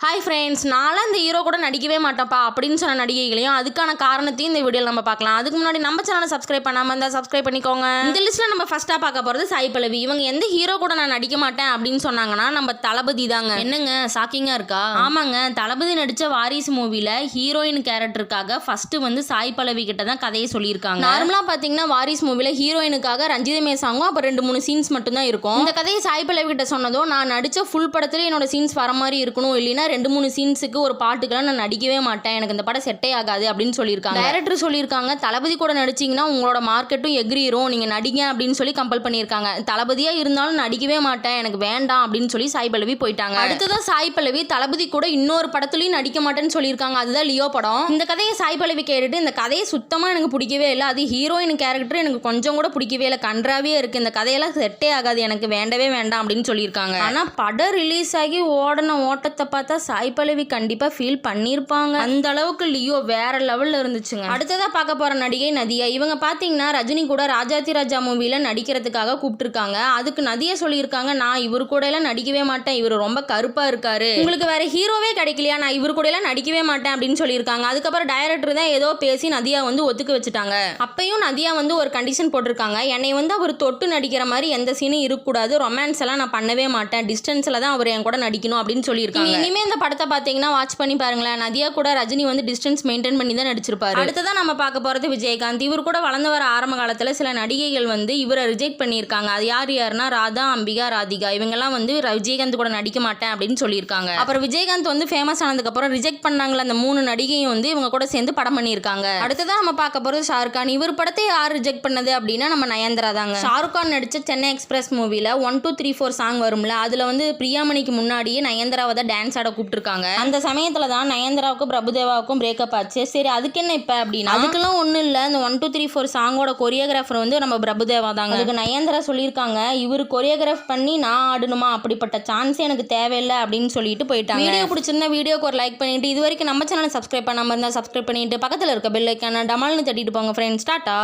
Hi friends, நான்லாம் இந்த hero கூட நடிக்கவே மாட்டேன்ப்பா அப்படின்னு சொன்ன நடிகைகளையும் அதுக்கான காரணத்தையும் இந்த வீடியோவில் நம்ம பார்க்கலாம். அதுக்கு முன்னாடி நம்ம சேனலை சப்ஸ்கிரைப் பண்ணாமல் இருந்தால் சப்ஸ்கிரைப் பண்ணிக்கோங்க. இந்த லிஸ்ட்டில் நம்ம ஃபஸ்ட்டாக பார்க்க போகிறது சாய் பல்லவி. இவங்க எந்த ஹீரோ கூட நான் நடிக்க மாட்டேன் அப்படின்னு சொன்னாங்கன்னா நம்ம தளபதி தாங்க. என்னங்க ஷாக்கிங்காக இருக்கா? ஆமாங்க, தளபதி நடித்த வாரிசு மூவியில் ஹீரோயின் கேரக்டருக்காக ஃபஸ்ட்டு வந்து சாய் பல்லவி கிட்ட தான் கதையை சொல்லியிருக்காங்க. நார்மலாக பார்த்தீங்கன்னா வாரிசு மூவியில் ஹீரோயினுக்காக ரஞ்சிதமே சாங்கும் அப்புறம் 2-3 சீன்ஸ் மட்டும்தான் இருக்கும். இந்த கதையை சாய் பல்லவி கிட்ட சொன்னதோ நான் நடித்த ஃபுல் படத்துல என்னோட சீன்ஸ் வர மாதிரி இருக்கணும், இல்லைன்னா 2-3 சீன்ஸுக்கு ஒரு பாட்டுக்கெல்லாம் நான் நடிக்கவே மாட்டேன், எனக்கு இந்த படம் செட்டே ஆகாது அப்படின்னு சொல்லியிருக்காங்க. டைரக்டர் சொல்லியிருக்காங்க தளபதி கூட நடிச்சிங்கன்னா உங்களோட மார்க்கெட்டும் எகிரிரும், நீங்கள் நடிங்க அப்படின்னு சொல்லி கம்பல் பண்ணியிருக்காங்க. தளபதியாக இருந்தாலும் நடிக்கவே மாட்டேன், எனக்கு வேண்டாம் அப்படின்னு சொல்லி சாய் பல்லவி போயிட்டாங்க. அடுத்ததான் சாய் பல்லவி தளபதி கூட இன்னொரு படத்துலையும் நடிக்க மாட்டேன்னு சொல்லியிருக்காங்க. அதுதான் லியோ படம். இந்த கதையை சாய் பல்லவி கேட்டுட்டு இந்த கதையை சுத்தமாக எனக்கு பிடிக்கவே இல்லை, அது ஹீரோயின் கேரக்டர் எனக்கு கொஞ்சம் கூட பிடிக்கவே இல்லை, கன்றாவே இருக்குது, இந்த கதையெல்லாம் செட்டே ஆகாது, எனக்கு வேண்டவே வேண்டாம் அப்படின்னு சொல்லியிருக்காங்க. ஆனால் படம் ரிலீஸ் ஆகி ஓடின ஓட்டத்தை பார்த்தா சாய் பல்லவி கண்டிப்பா ஃபீல் பண்ணிருப்பாங்க. அந்த அளவுக்கு லியோ வேற லெவல்ல இருந்துச்சுங்க. அடுத்ததா பார்க்க போற நடிகை நதியா. இவங்க பாத்தீங்கன்னா ரஜினி கூட ராஜாத்தி ராஜா மூவில நடிக்கிறதுக்காக கூப்பிட்டுருக்காங்க. அதுக்கு நதியா சொல்லியிருக்காங்க நான் இவரு கூட எல்லாம் நடிக்கவே மாட்டேன், இவரு ரொம்ப கருப்பா இருக்காரு, உங்களுக்கு வேற ஹீரோவே கிடைக்கலையா, நான் இவரு கூட எல்லாம் நடிக்கவே மாட்டேன் அப்படின்னு சொல்லியிருக்காங்க. அதுக்கப்புறம் டைரக்டர் தான் ஏதோ பேசி நதியா வந்து ஒத்துக்க வச்சுட்டாங்க. அப்பயும் நதியா வந்து ஒரு கண்டிஷன் போட்டிருக்காங்க, என்னை வந்து அவர் தொட்டு நடிக்கிற மாதிரி எந்த சீனும் இருக்கக்கூடாது, ரொமான்ஸ் எல்லாம் நான் பண்ணவே மாட்டேன், டிஸ்டன்ஸ்ல தான் அவர் என் கூட நடிக்கணும் அப்படின்னு சொல்லியிருக்காங்க. இனிமே இந்த படத்தை பார்த்தீங்கன்னா வாட்ச் பண்ணி பாருங்களேன். நதியா கூட ரஜினி வந்து டிஸ்டன்ஸ் மெயின்டைன் பண்ணி தான் நடிச்சிருப்பாரு. அடுத்ததான் நம்ம பார்க்க போறது விஜயகாந்த். இவர் கூட வளர்ந்து வர ஆரம்ப காலத்துல சில நடிகைகள் வந்து இவரை ரிஜெக்ட் பண்ணியிருக்காங்க. அது யாருன்னா ராதா, அம்பிகா, ராதிகா. இவங்கெல்லாம் வந்து விஜயகாந்த் கூட நடிக்க மாட்டேன் அப்படின்னு சொல்லியிருக்காங்க. அப்புறம் விஜயகாந்த் வந்து ஃபேமஸ் ஆனதுக்கு அப்புறம் ரிஜெக்ட் பண்ணாங்களா அந்த 3 நடிகையும் வந்து இவங்க கூட சேர்ந்து படம் பண்ணியிருக்காங்க. அடுத்ததான் நம்ம பார்க்க போறது ஷாருக் கான். இவர் படத்தை யார் ரிஜெக்ட் பண்ணது அப்படின்னா நம்ம நயன்தாரா தாங்க. ஷாருக் கான் நடிச்ச சென்னை எக்ஸ்பிரஸ் மூவில 1 2 3 4 சாங் வரும்ல, அதுல வந்து பிரியாமணிக்கு முன்னாடியே நயன்தாராவை தான் டான்ஸ் ஆட கூப்பிட்டுருக்காங்க. அந்த சமயத்துல தான் நயன்தாராவுக்கும் பிரபுதேவாவுக்கும் பிரேக்கப் ஆச்சு. சரி அதுக்கு என்ன இப்ப அப்படின்னா அதுக்கெல்லாம் ஒன்றும் இல்லை, இந்த 1 2 3 4 சாங்கோட கொரியோகிராஃபர் வந்து நம்ம பிரபுதேவா தாங்க. அதுக்கு நயன்தாரா சொல்லியிருக்காங்க இவர் கொரியோகிராஃப் பண்ணி நான் ஆடணுமா, அப்படிப்பட்ட சான்ஸே எனக்கு தேவையில்லை அப்படின்னு சொல்லிட்டு போயிட்டாங்க. வீடியோ பிடிச்சிருந்தா வீடியோக்கு ஒரு லைக் பண்ணிட்டு இது வரைக்கும் நம்ம சேனலை சப்ஸ்கிரைப் பண்ணாமல் இருந்தால் சப்ஸ்கிரைப் பண்ணிட்டு பக்கத்தில் இருக்க பெல் ஐக்கான டமால்னு தட்டிட்டு போங்க ஃப்ரெண்ட்ஸ். டாட்டா.